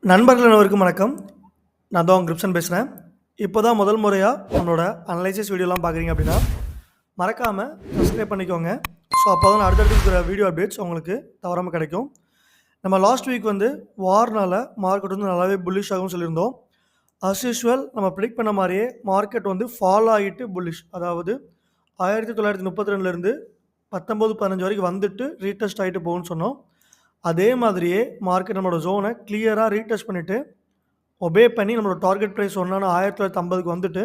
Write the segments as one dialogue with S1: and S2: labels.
S1: நண்பர்கள் அனைவருக்கும் வணக்கம். நான் தான் கிரிப்சன் பேசுகிறேன். இப்போ தான் முதல் முறையாக நம்மளோட அனலைசிஸ் வீடியோலாம் பார்க்குறீங்க அப்படின்னா மறக்காமல் சப்ஸ்கிரைப் பண்ணிக்கோங்க. ஸோ அப்போ தான் அடுத்தடுத்து இருக்கிற வீடியோ அப்டேட்ஸ் உங்களுக்கு தவறாமல் கிடைக்கும். நம்ம லாஸ்ட் வீக் வார்னால் மார்க்கெட் நல்லாவே புல்லிஷ் ஆகும்னு சொல்லியிருந்தோம். அஸ் யூஷுவல் நம்ம ப்ரிடிக்ட் பண்ண மாதிரியே மார்க்கெட் ஃபால் ஆகிட்டு புல்லிஷ், அதாவது 1932 19-15 வரைக்கும் வந்துட்டு ரீடெஸ்ட் ஆகிட்டு போகும்னு சொன்னோம். அதே மாதிரியே மார்க்கெட் நம்மளோட ஜோனை கிளியராக ரீடெஸ்ட் பண்ணிவிட்டு ஒபே பண்ணி நம்மளோட டார்கெட் ப்ரைஸ் 1950 வந்துட்டு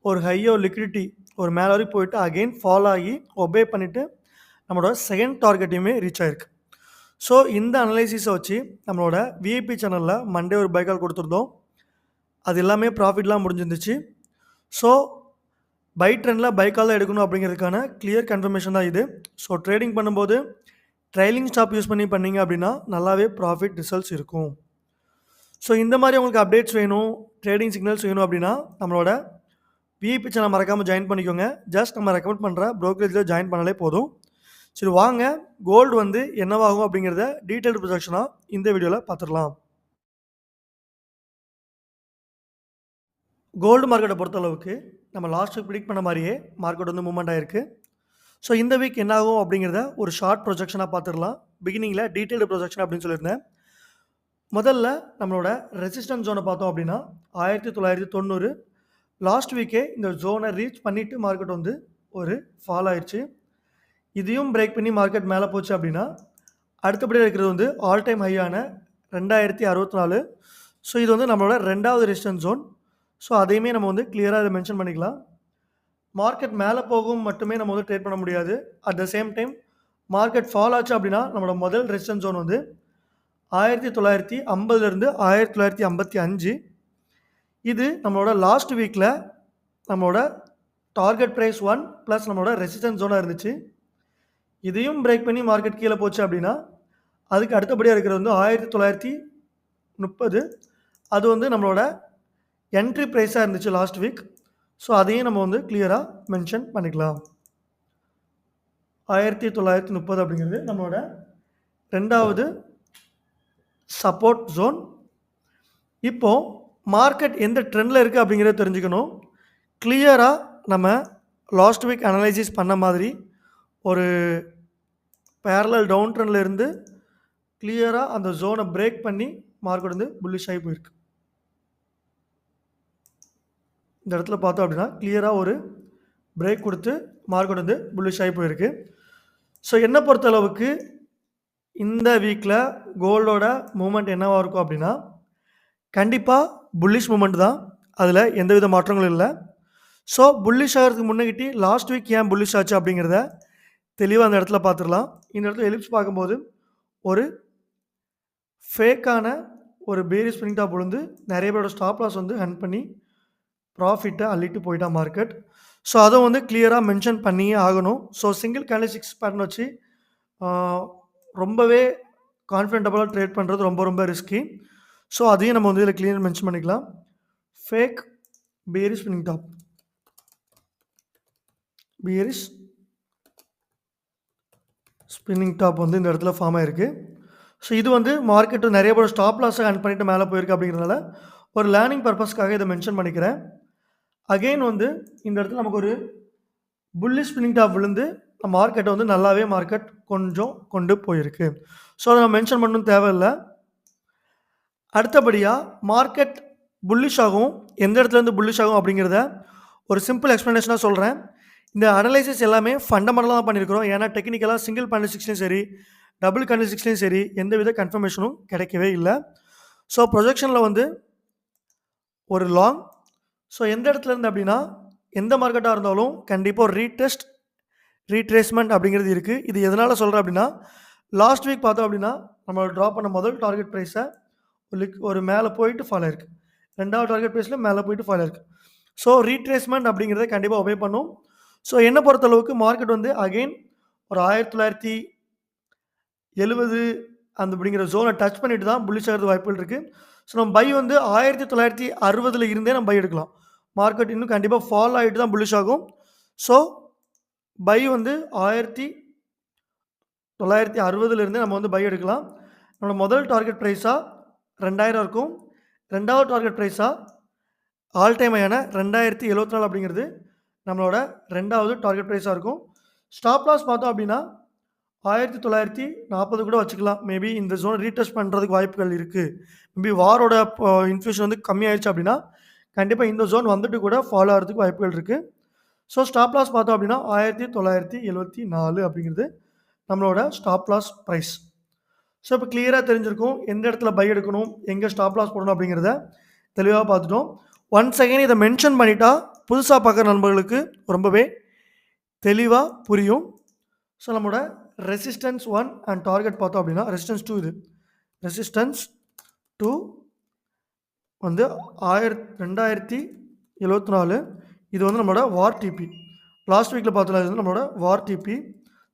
S1: ஒரு ஹையோ லிக்விடிட்டி ஒரு மேலே வரைக்கும் போயிட்டு அகெயின் ஃபால் ஆகி ஒபே பண்ணிவிட்டு நம்மளோட செகண்ட் டார்கெட்டையுமே ரீச் ஆகிருக்கு. ஸோ இந்த அனலைசிஸை வச்சு நம்மளோட விஐபி சேனலில் மண்டே ஒரு பைக்கால் கொடுத்துருந்தோம். அது எல்லாமே ப்ராஃபிட்லாம் முடிஞ்சிருந்துச்சு. ஸோ பை ட்ரெண்டில் பைக்கால் தான் எடுக்கணும் அப்படிங்கிறதுக்கான கிளியர் கன்ஃபர்மேஷன் தான் இது. ஸோ ட்ரேடிங் பண்ணும்போது ட்ரைலிங் ஸ்டாப் யூஸ் பண்ணி பண்ணிங்க அப்படின்னா நல்லாவே ப்ராஃபிட் ரிசல்ட்ஸ் இருக்கும். ஸோ இந்த மாதிரி உங்களுக்கு அப்டேட்ஸ் வேணும், ட்ரேடிங் சிக்னல்ஸ் வேணும் அப்படின்னா நம்மளோட விஐபி சேனல் மறக்காமல் ஜாயின் பண்ணிக்கோங்க. ஜஸ்ட் நம்ம ரெக்கமெண்ட் பண்ணுற ப்ரோக்கரேஜில் ஜாயின் பண்ணாலே போதும். சரி வாங்க, கோல்டு என்னவாகும் அப்படிங்கிறத டீட்டெயில்டு ப்ரொஜெக்ஷனாக இந்த வீடியோவில் பார்த்துடலாம். கோல்டு மார்க்கெட்டை பொறுத்தளவுக்கு நம்ம லாஸ்ட் வீக் ப்ரிடிக்ட் பண்ண மாதிரியே மார்க்கெட் மூவ்மெண்ட் ஆகிருக்கு. ஸோ இந்த வீக் என்ன ஆகும் அப்படிங்கிறத ஒரு ஷார்ட் ப்ரொஜெக்ஷனாக பார்த்துடலாம். பிகினிங்கில் டீட்டெயில்டு ப்ரொஜெக்ஷன் அப்படின்னு சொல்லியிருந்தேன். முதல்ல நம்மளோட ரெசிஸ்டன்ஸ் ஜோனை பார்த்தோம் அப்படின்னா 1990 லாஸ்ட் வீக்கே இந்த ஜோனை ரீச் பண்ணிவிட்டு மார்க்கெட் ஒரு ஃபால் ஆயிடுச்சு. இதையும் பிரேக் பண்ணி மார்க்கெட் மேலே போச்சு அப்படின்னா அடுத்தபடியாக இருக்கிறது ஆல் டைம் ஹையான 2064. ஸோ இது நம்மளோட ரெண்டாவது ரெசிஸ்டன்ஸ் ஜோன். ஸோ அதையுமே நம்ம கிளியராக இதை மென்ஷன் பண்ணிக்கலாம். மார்க்கெட் மேலே போகும் மட்டுமே நம்ம ட்ரேட் பண்ண முடியாது. At the same time market fall ஆச்சு அப்படின்னா நம்மளோட முதல் ரெசிஸ்டன்ஸ் ஜோன் 1950 1955. இது நம்மளோட லாஸ்ட் வீக்கில் நம்மளோட டார்கெட் ப்ரைஸ் 1 ப்ளஸ் நம்மளோட ரெசிஸ்டன்ஸ் ஜோனாக இருந்துச்சு. இதையும் பிரேக் பண்ணி மார்க்கெட் கீழே போச்சு அப்படின்னா அதுக்கு அடுத்தபடியாக இருக்கிறது 1930. அது நம்மளோட என்ட்ரி ப்ரைஸாக இருந்துச்சு லாஸ்ட் வீக். ஸோ அதையும் நம்ம கிளியராக மென்ஷன் பண்ணிக்கலாம். 1930 அப்படிங்கிறது நம்மளோட ரெண்டாவது சப்போர்ட் ஜோன். இப்போது மார்க்கெட் எந்த ட்ரெண்டில் இருக்குது அப்படிங்கிறத தெரிஞ்சுக்கணும். கிளியராக நம்ம லாஸ்ட் வீக் அனலைசிஸ் பண்ண மாதிரி ஒரு பேரலல் டவுன் ட்ரெண்டில் இருந்து கிளியராக அந்த ஜோனை பிரேக் பண்ணி மார்க்கெட் புல்லிஷ் ஆகி போயிருக்கு. இந்த இடத்துல பார்த்தோம் அப்படின்னா கிளியராக ஒரு பிரேக் கொடுத்து மார்க்கெட் புல்லிஷ் ஆகி போயிருக்கு. ஸோ என்னை பொறுத்தளவுக்கு இந்த வீக்கில் கோல்டோட மூமெண்ட் என்னவாக இருக்கும் அப்படின்னா கண்டிப்பாக புல்லிஷ் மூமெண்ட் தான், அதில் எந்தவித மாற்றங்களும் இல்லை. ஸோ புல்லிஷ் ஆகிறதுக்கு முன்னாடி லாஸ்ட் வீக் ஏன் புல்லிஷ் ஆச்சு அப்படிங்கிறத தெளிவாக அந்த இடத்துல பார்த்துடலாம். இந்த இடத்துல எலிப்ஸ் பார்க்கும்போது ஒரு ஃபேக்கான ஒரு பேரிஷ் ஸ்ப்ரிங் டாப் விழுந்து நிறைய பேரோட ஸ்டாப் லாஸ் ஹண்ட் பண்ணி ப்ராஃபிட்டை அள்ளிட்டு போயிட்டா மார்க்கெட். ஸோ அதை கிளியராக மென்ஷன் பண்ணியே ஆகணும். ஸோ சிங்கிள் கேண்டில்ஸ்டிக்ஸ் பேட்டர்ன் வச்சு ரொம்பவே கான்ஃபிடென்டபுளாக ட்ரேட் பண்ணுறது ரொம்ப ரிஸ்கி. ஸோ அதையும் நம்ம இதில் கிளியர் மென்ஷன் பண்ணிக்கலாம். Fake bearish spinning top, bearish spinning top இந்த இடத்துல ஃபார்ம் ஆகிருக்கு. ஸோ இது மார்க்கெட் நிறைய பேர் ஸ்டாப் லாஸை ஹண்ட் பண்ணிவிட்டு மேலே போயிருக்கு அப்படிங்கிறதுனால ஒரு லேர்னிங் பர்பஸ்க்காக இதை மென்ஷன் பண்ணிக்கிறேன். அகெயின் இந்த இடத்துல நமக்கு ஒரு புல்லிஷ் ஸ்பின்னிங் டாப் விழுந்து மார்க்கெட்டை நல்லாவே மார்க்கெட் கொஞ்சம் கொண்டு போயிருக்கு. ஸோ அதை நம்ம மென்ஷன் பண்ணணும் தேவையில்லை. அடுத்தபடியாக மார்க்கெட் புல்லிஷ் ஆகும், எந்த இடத்துலேருந்து புல்லிஷ் ஆகும் அப்படிங்கிறத ஒரு சிம்பிள் எக்ஸ்ப்ளனேஷனாக சொல்கிறேன். இந்த அனலைசிஸ் எல்லாமே ஃபண்டமெண்டலாக தான் பண்ணியிருக்கிறோம். ஏன்னா டெக்னிக்கலாக சிங்கிள் கேண்டில்ஸ்டிக்ஸ்லையும் சரி டபுள் கேண்டில்ஸ்டிக்ஸ்லையும் சரி எந்தவித கன்ஃபர்மேஷனும் கிடைக்கவே இல்லை. ஸோ ப்ரொஜெக்ஷனில் ஒரு லாங். ஸோ எந்த இடத்துல இருந்து அப்படின்னா எந்த மார்க்கெட்டாக இருந்தாலும் கண்டிப்பாக ஒரு ரீட்ரேஸ்மெண்ட் அப்படிங்கிறது இருக்குது. இது எதனால் சொல்கிறேன் அப்படின்னா லாஸ்ட் வீக் பார்த்தோம் அப்படின்னா நம்ம ட்ராப் பண்ண முதல் டார்கெட் ப்ரைஸை ஒரு மேலே போயிட்டு ஃபால் ஆயிருக்கு, ரெண்டாவது டார்கெட் ப்ரைஸில் மேலே போயிட்டு ஃபால் ஆயிருக்கு. ஸோ ரீட்ரேஸ்மெண்ட் அப்படிங்கிறத கண்டிப்பாக ஒபே பண்ணும். ஸோ என்னை பொறுத்தளவுக்கு மார்க்கெட் அகெயின் ஒரு 1970 அந்த அப்படிங்கிற ஜோனை டச் பண்ணிட்டு தான் புல்லிஷ் ஆகிறது வாய்ப்புகள் இருக்குது. ஸோ நம்ம பை 1960 இருந்தே நம்ம பை எடுக்கலாம். மார்க்கெட் இன்னும் கண்டிப்பாக ஃபால் ஆகிட்டு தான் புல்லிஷ் ஆகும். ஸோ பை 1960 நம்ம பை எடுக்கலாம். நம்மளோட முதல் டார்கெட் ப்ரைஸாக 2000 இருக்கும். ரெண்டாவது டார்கெட் ப்ரைஸாக ஆல் டைம் ஹையான 2074 அப்படிங்கிறது நம்மளோட ரெண்டாவது டார்கெட் ப்ரைஸாக இருக்கும். ஸ்டாப் லாஸ் பார்த்தோம் அப்படின்னா 1940 கூட வச்சுக்கலாம். மேபி இந்த ஜோன் ரீடெஸ்ட் பண்ணுறதுக்கு வாய்ப்புகள் இருக்குது. மேபி வாரோட இன்ஃப்ளேஷன் வந்து கம்மியாயிடுச்சு அப்படின்னா கண்டிப்பாக இந்த ஜோன் வந்துட்டு கூட ஃபாலோ ஆகிறதுக்கு வாய்ப்புகள் இருக்குது. ஸோ ஸ்டாப் லாஸ் பார்த்தோம் அப்படின்னா 1974 அப்படிங்கிறது நம்மளோட ஸ்டாப் லாஸ் ப்ரைஸ். ஸோ இப்போ கிளியராக தெரிஞ்சிருக்கும் எந்த இடத்துல பை எடுக்கணும், எங்கே ஸ்டாப் லாஸ் போடணும் அப்படிங்கிறத தெளிவாக பார்த்துட்டோம். ஒன்ஸ் அகைன் இதை மென்ஷன் பண்ணிட்டா புதுசாக பார்க்குற நண்பர்களுக்கு ரொம்பவே தெளிவாக புரியும். ஸோ நம்மளோட ரெசிஸ்டன்ஸ் 1 அண்ட் டார்கெட் பார்த்தோம் அப்படின்னா ரெசிஸ்டன்ஸ் 2 இது. ரெசிஸ்டன்ஸ் 2 வந்து 2074. இது வந்து நம்மளோட வார் டிபி. லாஸ்ட் வீக்கில் பார்த்தோம்னா இது வந்து நம்மளோட வார் டிபி.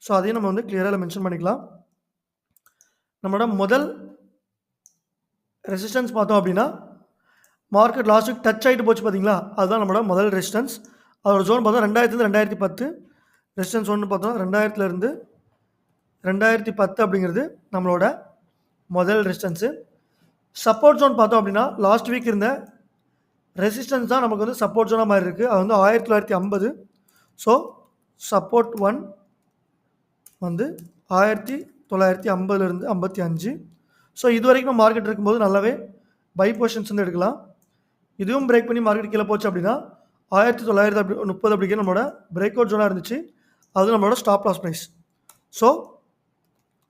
S1: ஸோ அதையும் நம்ம வந்து கிளியராக மென்ஷன் பண்ணிக்கலாம். நம்மளோட முதல் ரெசிஸ்டன்ஸ் பார்த்தோம் அப்படின்னா மார்க்கெட் லாஸ்ட் வீக் டச் ஆகிட்டு போச்சு பார்த்தீங்களா, அதுதான் நம்மளோட முதல் ரெசிஸ்டன்ஸ். அதோட ஜோன் பார்த்தோம் 2000 2010. ரெசிஸ்டன்ஸ் 1 பார்த்தோம் 2000 2010 அப்படிங்கிறது நம்மளோட முதல் ரெசிஸ்டன்ஸு. சப்போர்ட் ஜோன் பார்த்தோம் அப்படின்னா லாஸ்ட் வீக் இருந்த ரெசிஸ்டன்ஸ் தான் நமக்கு வந்து சப்போர்ட் ஜோனாக மாதிரி இருக்குது. அது வந்து 1950. ஸோ சப்போர்ட் 1 வந்து 1950 55. ஸோ இது வரைக்கும் மார்க்கெட் இருக்கும்போது நல்லாவே பை பொசிஷன்ஸ் வந்து எடுக்கலாம். இதுவும் பிரேக் பண்ணி மார்க்கெட் கீழே போச்சு அப்படின்னா 1930 அப்படிங்கிற நம்மளோட பிரேக் அவுட் ஜோனாக இருந்துச்சு. அது நம்மளோட stop loss price. So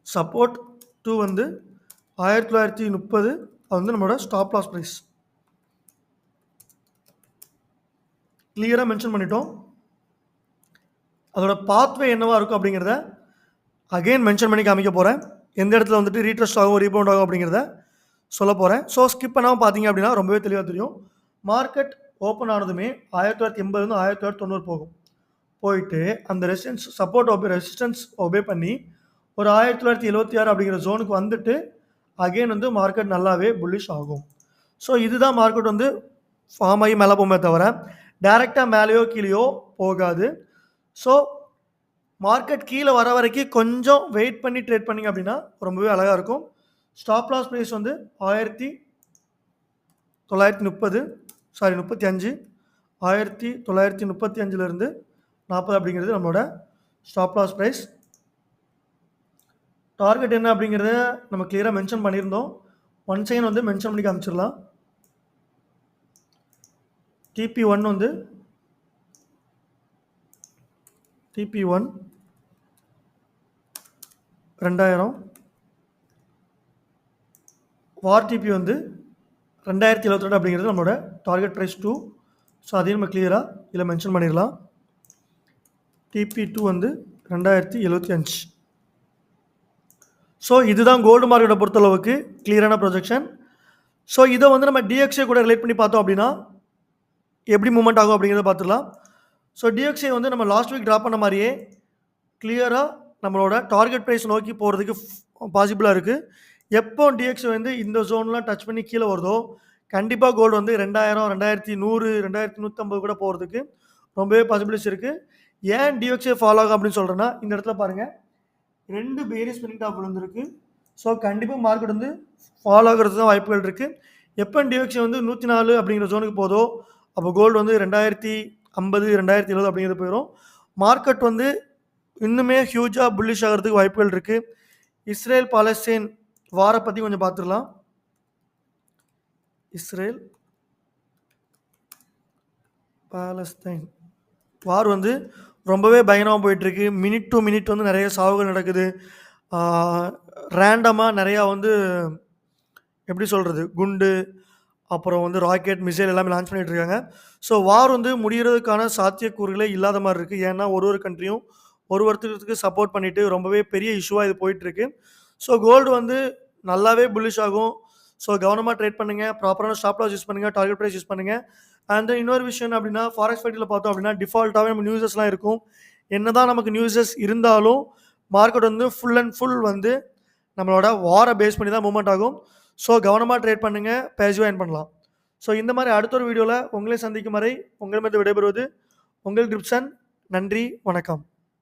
S1: support 2 வந்து 1930, அது வந்து நம்மளோட ஸ்டாப் லாஸ் ப்ரைஸ். கிளியராக மென்ஷன் பண்ணிட்டோம். அதோட பாத்வே என்னவாக இருக்கும் அப்படிங்கிறத அகெயின் மென்ஷன் பண்ணி காமிக்க போகிறேன். எந்த இடத்துல வந்துட்டு ரீட்ரெஸ்ட் ஆகும் ரீபவுண்ட் ஆகும் அப்படிங்கிறத சொல்ல போகிறேன். ஸோ ஸ்கிப் பண்ணாமல் பார்த்தீங்க அப்படின்னா ரொம்பவே தெளிவாக தெரியும். மார்க்கெட் ஓப்பன் ஆனதுமே 1980 1990 போகும். போயிட்டு அந்த ரெசிஸ்டன்ஸ் ஒபே பண்ணி ஒரு 1976 அப்படிங்கிற ஜோனுக்கு வந்துட்டு அகெயின் வந்து மார்க்கெட் நல்லாவே புல்லிஷ் ஆகும். ஸோ இதுதான் மார்க்கெட் வந்து ஃபார்ம் ஆகி மேலே போகுமே தவிர டைரெக்டாக மேலேயோ கீழேயோ போகாது. ஸோ மார்க்கெட் கீழே வர வரைக்கும் கொஞ்சம் வெயிட் பண்ணி ட்ரேட் பண்ணிங்க அப்படின்னா ரொம்பவே அழகாக இருக்கும். ஸ்டாப் லாஸ் ப்ரைஸ் வந்து 1935 1935 40 அப்படிங்கிறது நம்மளோட ஸ்டாப் லாஸ் ப்ரைஸ். டார்கெட் என்ன அப்படிங்கிறத நம்ம கிளியராக மென்ஷன் பண்ணியிருந்தோம். ஒன் செகண்ட் வந்து மென்ஷன் பண்ணி காமிச்சிடலாம். TP1 வந்து TP1 2000, வார் டிபி வந்து 2072 அப்படிங்கிறது நம்மளோட டார்கெட் ப்ரைஸ் 2. ஸோ அதையும் நம்ம கிளியராக இதில் மென்ஷன் பண்ணிடலாம். TP2 வந்து 2075. ஸோ இதுதான் கோல்டு மார்க்கெட்டை பொறுத்தளவுக்கு கிளியரான ப்ரொஜெக்ஷன். ஸோ இதை வந்து நம்ம DXY கூட ரிலேட் பண்ணி பார்த்தோம் அப்படின்னா எப்படி மூவ்மெண்ட் ஆகும் அப்படிங்கிறத பார்த்துக்கலாம். ஸோ DXY வந்து நம்ம லாஸ்ட் வீக் ட்ராப் பண்ண மாதிரியே கிளியராக நம்மளோட டார்கெட் ப்ரைஸ் நோக்கி போகிறதுக்கு பாசிபிளாக இருக்குது. எப்போ DXY வந்து இந்த ஜோன்லாம் டச் பண்ணி கீழே வருதோ கண்டிப்பாக கோல்டு வந்து 2000 2100 2150 கூட போகிறதுக்கு ரொம்பவே பாசிபிலிட்டிஸ் இருக்குது. ஏன் DXY ஃபாலோ ஆகும் அப்படின்னு சொல்கிறேன்னா இந்த இடத்துல பாருங்கள் 2 பேரிஸ் ஸ்பின்னிங் டாப் விழுந்திருக்கு. ஸோ கண்டிப்பாக மார்க்கெட் வந்து ஃபாலோ ஆகிறது தான் வாய்ப்புகள் இருக்குது. எப்போ DXY வந்து 104 அப்படிங்கிற ஜோனுக்கு போதோ அப்போ கோல்டு வந்து 2050 2070 அப்படிங்கிறது போயிடும். மார்க்கெட் வந்து இன்னுமே ஹியூஜாக புல்லிஷ் ஆகிறதுக்கு வாய்ப்புகள் இருக்குது. இஸ்ரேல் பாலஸ்தீன் வாரை பற்றி கொஞ்சம் பார்த்துடலாம். இஸ்ரேல் பாலஸ்தீன் வார் வந்து ரொம்பவே பயங்கரமாக போயிட்டுருக்கு. மினிட் டு மினிட் வந்து நிறைய சாவுகள் நடக்குது. ரேண்டமாக நிறையா வந்து எப்படி சொல்கிறது குண்டு அப்புறம் வந்து ராக்கெட் மிசைல் எல்லாமே லான்ச் பண்ணிகிட்டு இருக்காங்க. ஸோ வார் வந்து முடிகிறதுக்கான சாத்தியக்கூறுகளே இல்லாத மாதிரி இருக்குது. ஏன்னா ஒரு கண்ட்ரியும் ஒருத்தருக்கு சப்போர்ட் பண்ணிவிட்டு ரொம்பவே பெரிய இஷ்யூவாக இது போயிட்டுருக்கு. ஸோ கோல்டு வந்து நல்லாவே புல்லிஷ் ஆகும். ஸோ கவனமாக ட்ரேட் பண்ணுங்கள், ப்ராப்பரான ஸ்டாப் லாஸ் யூஸ் பண்ணுங்கள், டார்கெட் ப்ரைஸ் யூஸ் பண்ணுங்கள். அண்ட் இன்னொரு விஷயம் என்ன அப்படின்னா ஃபாரெக்ஸ் ஃபைட்டில் பார்த்தோம் அப்படின்னா டிஃபால்ட்டாகவே நம்ம நியூஸஸ்லாம் இருக்கும். என்ன தான் நமக்கு நியூஸஸ் இருந்தாலும் மார்க்கெட் வந்து ஃபுல் அண்ட் ஃபுல் வந்து நம்மளோட வாரை பேஸ் பண்ணி தான் மூவ்மெண்ட் ஆகும். ஸோ கவனமாக ட்ரேட் பண்ணுங்கள், பேஜுவாக என் பண்ணலாம். ஸோ இந்த மாதிரி அடுத்த ஒரு வீடியோவில் உங்களை சந்திக்கும் வரை உங்களிடமிருந்து விடைபெறுவது உங்கள் கிரிப்சன். நன்றி, வணக்கம்.